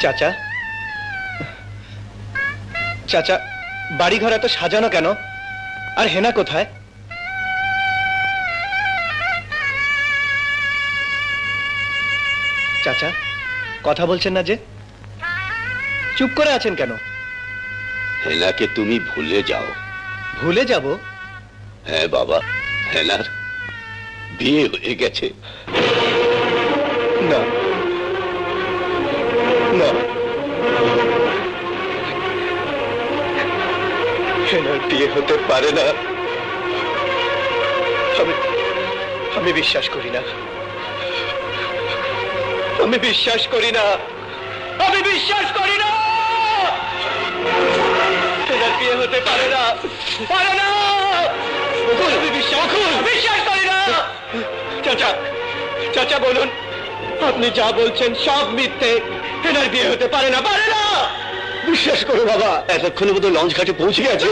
চাচা, চাচা, বাড়িঘর এত সাজানো কেন? আর হেনা কোথায়? চাচা, কথা বলছেন না যে? চুপ করে আছেন কেন? হেনাকে তুমি ভুলে যাও। ভুলে যাব? হ্যাঁ বাবা, হেনার বিয়ে হয়ে গেছে। না না, হেনার বিয়ে হতে পারে না। আমি বিশ্বাস করি না। আমি বিশ্বাস করি না। আমি বিশ্বাস করি না। হেনার বিয়ে হতে পারে না, পারে না। আমি বিশ্বাস করি না। চাচা, চাচা বলুন, আপনি যা বলছেন সব মিথ্যে। হেনার বিয়ে হতে পারে না, পারে না। বিশ্বাস করো বাবা। এতক্ষণে বোধহয় লঞ্চ ঘাটে পৌঁছে গেছে।